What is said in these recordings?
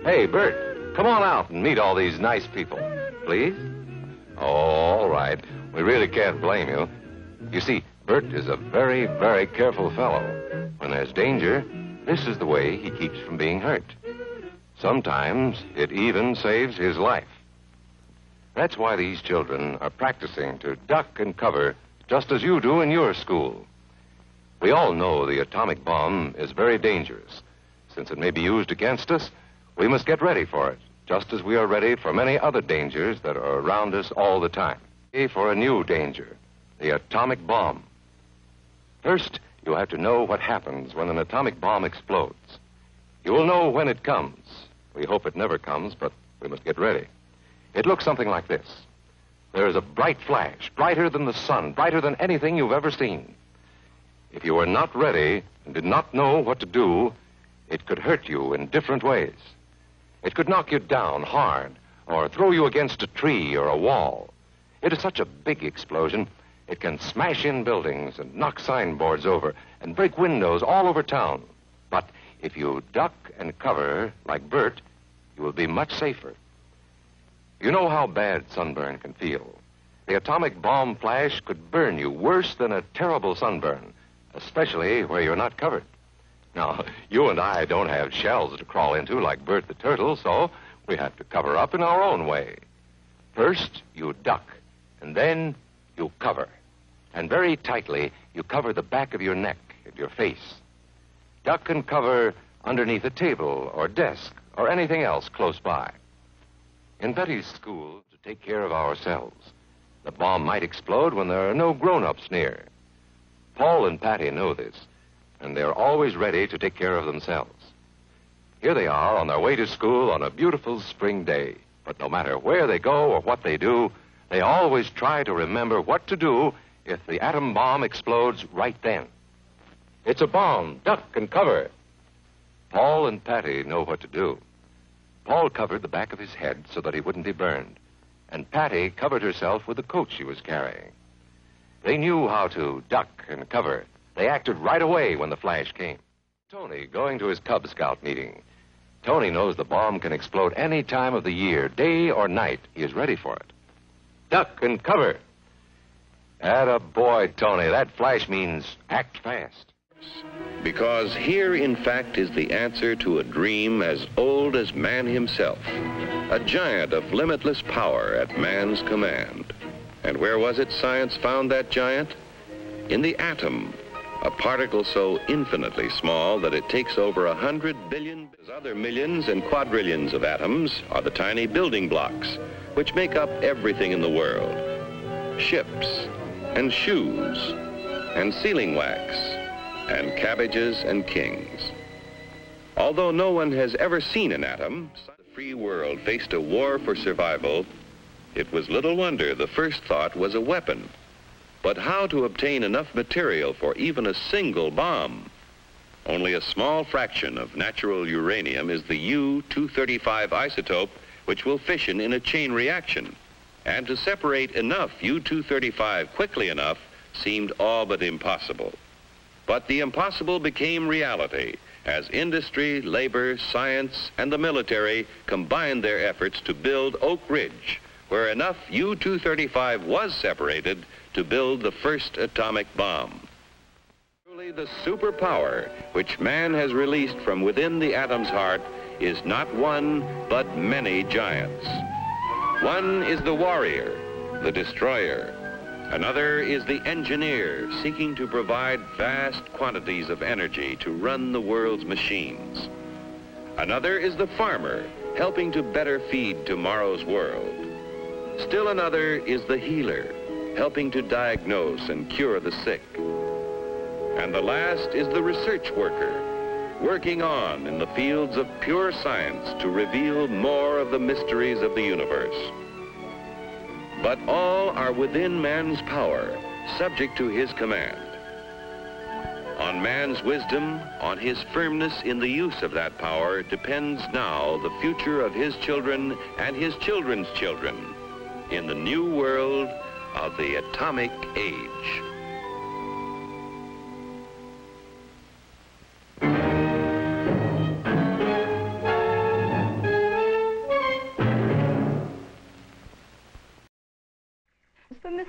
Hey, Bert, come on out and meet all these nice people, please. Oh, all right. We really can't blame you. You see, Bert is a very, very careful fellow. When there's danger, this is the way he keeps from being hurt. Sometimes it even saves his life. That's why these children are practicing to duck and cover just as you do in your school. We all know the atomic bomb is very dangerous. Since it may be used against us, we must get ready for it, just as we are ready for many other dangers that are around us all the time. Ready for a new danger, the atomic bomb. First, you have to know what happens when an atomic bomb explodes. You will know when it comes. We hope it never comes, but we must get ready. It looks something like this. There is a bright flash, brighter than the sun, brighter than anything you've ever seen. If you were not ready and did not know what to do, it could hurt you in different ways. It could knock you down hard or throw you against a tree or a wall. It is such a big explosion, it can smash in buildings and knock signboards over and break windows all over town. But if you duck and cover like Bert, you will be much safer. You know how bad sunburn can feel. The atomic bomb flash could burn you worse than a terrible sunburn, especially where you're not covered. Now, you and I don't have shells to crawl into like Bert the turtle, so we have to cover up in our own way. First, you duck, and then you cover. And very tightly, you cover the back of your neck and your face. Duck and cover underneath a table or desk or anything else close by. In Betty's school, to take care of ourselves, the bomb might explode when there are no grown-ups near. Paul and Patty know this, and they're always ready to take care of themselves. Here they are on their way to school on a beautiful spring day. But no matter where they go or what they do, they always try to remember what to do if the atom bomb explodes right then. It's a bomb. Duck and cover. Paul and Patty know what to do. Paul covered the back of his head so that he wouldn't be burned, and Patty covered herself with the coat she was carrying. They knew how to duck and cover. They acted right away when the flash came. Tony going to his Cub Scout meeting. Tony knows the bomb can explode any time of the year, day or night. He is ready for it. Duck and cover. Attaboy, Tony. That flash means act fast. Because here, in fact, is the answer to a dream as old as man himself. A giant of limitless power at man's command. And where was it science found that giant? In the atom, a particle so infinitely small that it takes over 100 billion. Other millions and quadrillions of atoms are the tiny building blocks which make up everything in the world. Ships and shoes and sealing wax and cabbages and kings. Although no one has ever seen an atom, the free world faced a war for survival. It was little wonder the first thought was a weapon. But how to obtain enough material for even a single bomb? Only a small fraction of natural uranium is the U-235 isotope, which will fission in a chain reaction. And to separate enough U-235 quickly enough seemed all but impossible. But the impossible became reality as industry, labor, science, and the military combined their efforts to build Oak Ridge, where enough U-235 was separated to build the first atomic bomb. Truly, the superpower which man has released from within the atom's heart is not one, but many giants. One is the warrior, the destroyer. Another is the engineer, seeking to provide vast quantities of energy to run the world's machines. Another is the farmer, helping to better feed tomorrow's world. Still another is the healer, helping to diagnose and cure the sick. And the last is the research worker, working on in the fields of pure science to reveal more of the mysteries of the universe. But all are within man's power, subject to his command. On man's wisdom, on his firmness in the use of that power, depends now the future of his children and his children's children in the new world of the atomic age.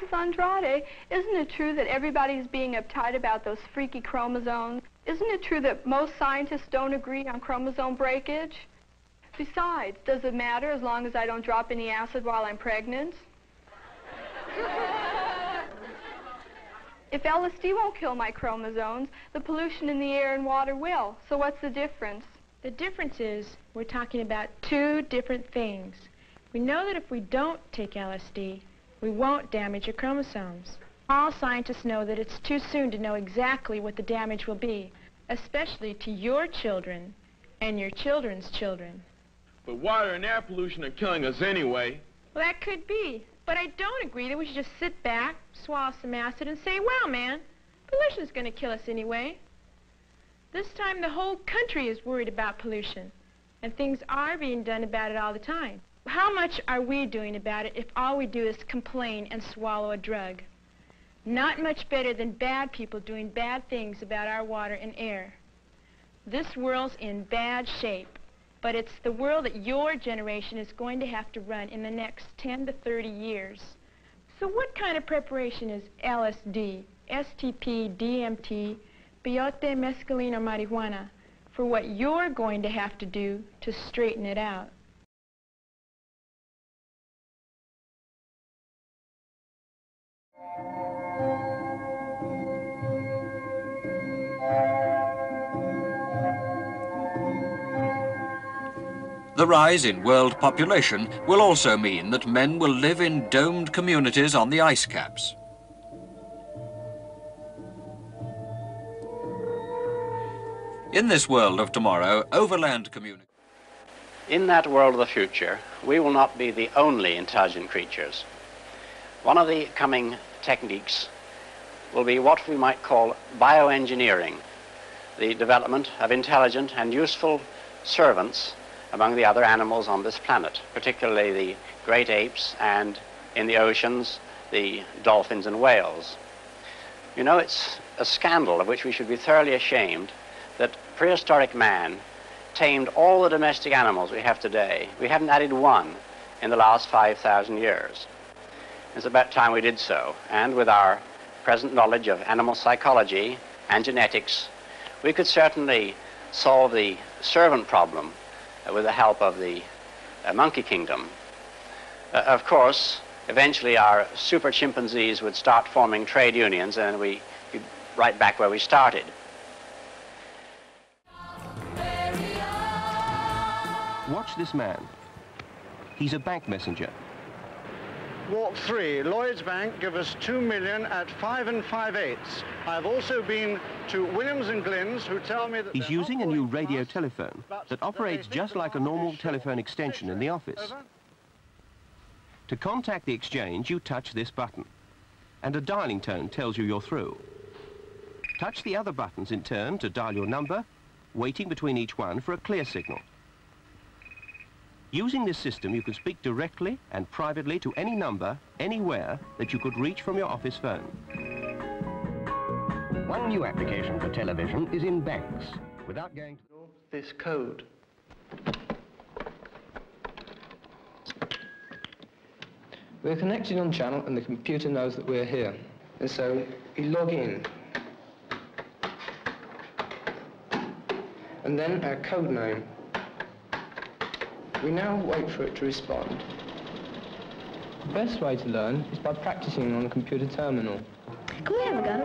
Mrs. Andrade, isn't it true that everybody's being uptight about those freaky chromosomes? Isn't it true that most scientists don't agree on chromosome breakage? Besides, does it matter as long as I don't drop any acid while I'm pregnant? If LSD won't kill my chromosomes, the pollution in the air and water will. So what's the difference? The difference is we're talking about two different things. We know that if we don't take LSD, we won't damage your chromosomes. All scientists know that it's too soon to know exactly what the damage will be, especially to your children and your children's children. But water and air pollution are killing us anyway. Well, that could be. But I don't agree that we should just sit back, swallow some acid, and say, well, man, pollution's going to kill us anyway. This time the whole country is worried about pollution, and things are being done about it all the time. How much are we doing about it if all we do is complain and swallow a drug? Not much better than bad people doing bad things about our water and air. This world's in bad shape, but it's the world that your generation is going to have to run in the next 10 to 30 years. So what kind of preparation is LSD, STP, DMT, peyote, mescaline, or marijuana for what you're going to have to do to straighten it out? The rise in world population will also mean that men will live in domed communities on the ice caps. In this world of tomorrow, overland communities... In that world of the future, we will not be the only intelligent creatures. One of the coming techniques will be what we might call bioengineering, the development of intelligent and useful servants among the other animals on this planet, particularly the great apes and in the oceans, the dolphins and whales. You know, it's a scandal of which we should be thoroughly ashamed that prehistoric man tamed all the domestic animals we have today. We haven't added one in the last 5,000 years. It's about time we did so, and with our present knowledge of animal psychology and genetics, we could certainly solve the servant problem with the help of the monkey kingdom. Of course, eventually our super chimpanzees would start forming trade unions and we'd be right back where we started. Watch this man. He's a bank messenger. Walk 3, Lloyds Bank give us 2 million at 5 5/8. I've also been to Williams and Glyn's, who tell me that... He's using a new radio telephone that operates just like a normal telephone extension in the office. To contact the exchange, you touch this button, and a dialing tone tells you you're through. Touch the other buttons in turn to dial your number, waiting between each one for a clear signal. Using this system, you can speak directly and privately to any number, anywhere, that you could reach from your office phone. One new application for television is in banks. Without going to this code. We're connected on channel and the computer knows that we're here. And so we log in. And then our code name. We now wait for it to respond. The best way to learn is by practicing on a computer terminal. Can we have a go?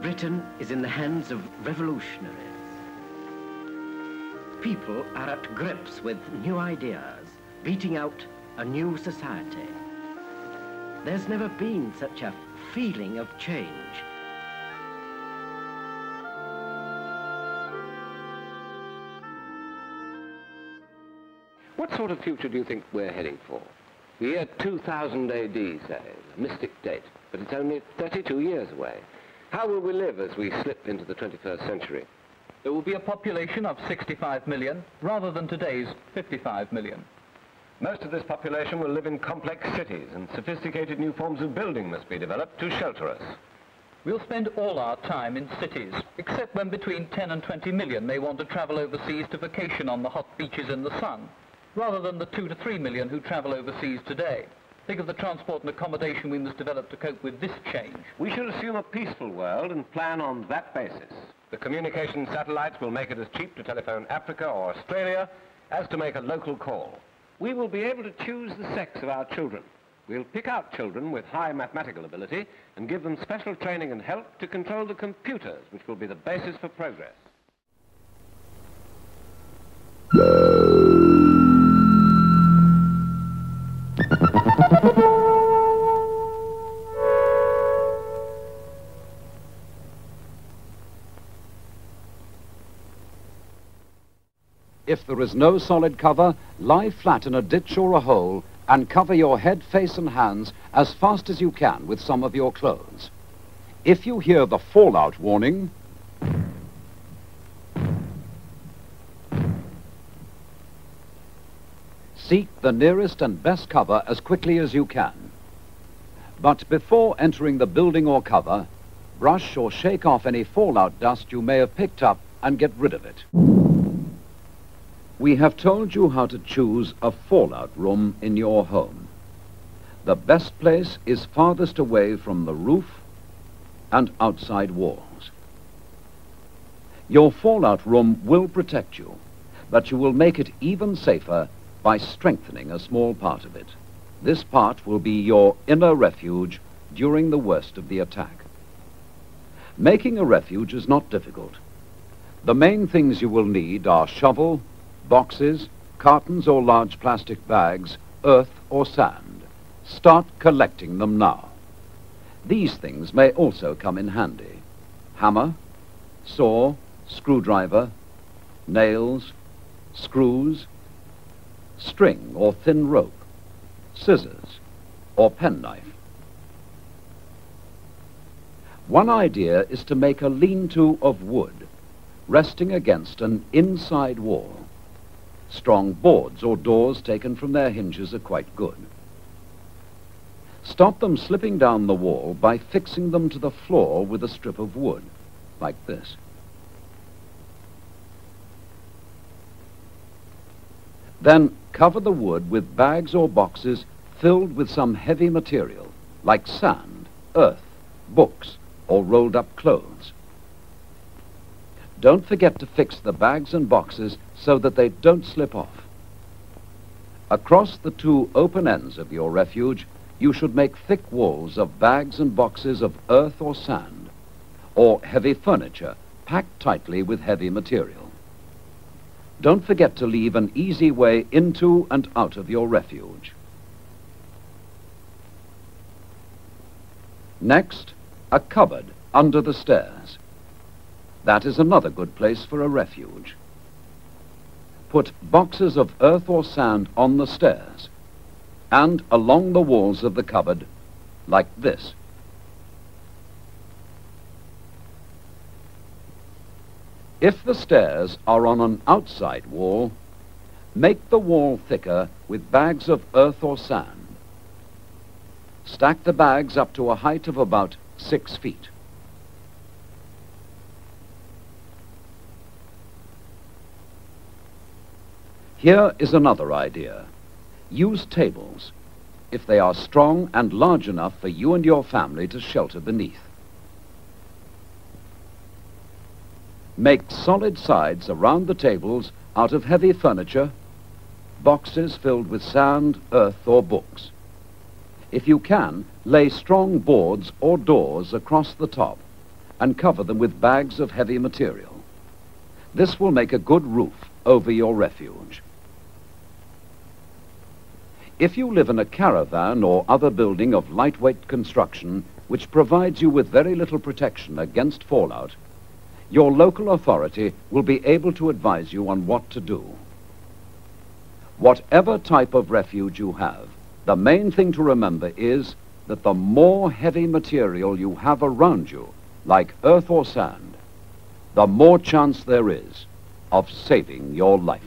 Britain is in the hands of revolutionaries. People are at grips with new ideas, beating out a new society. There's never been such a feeling of change. What sort of future do you think we're heading for? The year 2000 AD, say, a mystic date, but it's only 32 years away. How will we live as we slip into the 21st century? There will be a population of 65 million, rather than today's 55 million. Most of this population will live in complex cities, and sophisticated new forms of building must be developed to shelter us. We'll spend all our time in cities, except when between 10 and 20 million may want to travel overseas to vacation on the hot beaches in the sun, rather than the 2 to 3 million who travel overseas today. Think of the transport and accommodation we must develop to cope with this change. We shall assume a peaceful world and plan on that basis. The communication satellites will make it as cheap to telephone Africa or Australia as to make a local call. We will be able to choose the sex of our children. We'll pick out children with high mathematical ability and give them special training and help to control the computers, which will be the basis for progress. If there is no solid cover, lie flat in a ditch or a hole and cover your head, face and hands as fast as you can with some of your clothes. If you hear the fallout warning, seek the nearest and best cover as quickly as you can. But before entering the building or cover, brush or shake off any fallout dust you may have picked up and get rid of it. We have told you how to choose a fallout room in your home. The best place is farthest away from the roof and outside walls. Your fallout room will protect you, but you will make it even safer by strengthening a small part of it. This part will be your inner refuge during the worst of the attack. Making a refuge is not difficult. The main things you will need are shovel, boxes, cartons or large plastic bags, earth or sand. Start collecting them now. These things may also come in handy. Hammer, saw, screwdriver, nails, screws, string or thin rope, scissors or penknife. One idea is to make a lean-to of wood, resting against an inside wall. Strong boards or doors taken from their hinges are quite good. Stop them slipping down the wall by fixing them to the floor with a strip of wood, like this. Then cover the wood with bags or boxes filled with some heavy material, like sand, earth, books, or rolled up clothes. Don't forget to fix the bags and boxes so that they don't slip off. Across the two open ends of your refuge, you should make thick walls of bags and boxes of earth or sand, or heavy furniture packed tightly with heavy material. Don't forget to leave an easy way into and out of your refuge. Next, a cupboard under the stairs. That is another good place for a refuge. Put boxes of earth or sand on the stairs and along the walls of the cupboard, like this. If the stairs are on an outside wall, make the wall thicker with bags of earth or sand. Stack the bags up to a height of about 6 feet. Here is another idea. Use tables, if they are strong and large enough for you and your family to shelter beneath. Make solid sides around the tables out of heavy furniture, boxes filled with sand, earth, or books. If you can, lay strong boards or doors across the top and cover them with bags of heavy material. This will make a good roof over your refuge. If you live in a caravan or other building of lightweight construction which provides you with very little protection against fallout, your local authority will be able to advise you on what to do. Whatever type of refuge you have, the main thing to remember is that the more heavy material you have around you, like earth or sand, the more chance there is of saving your life.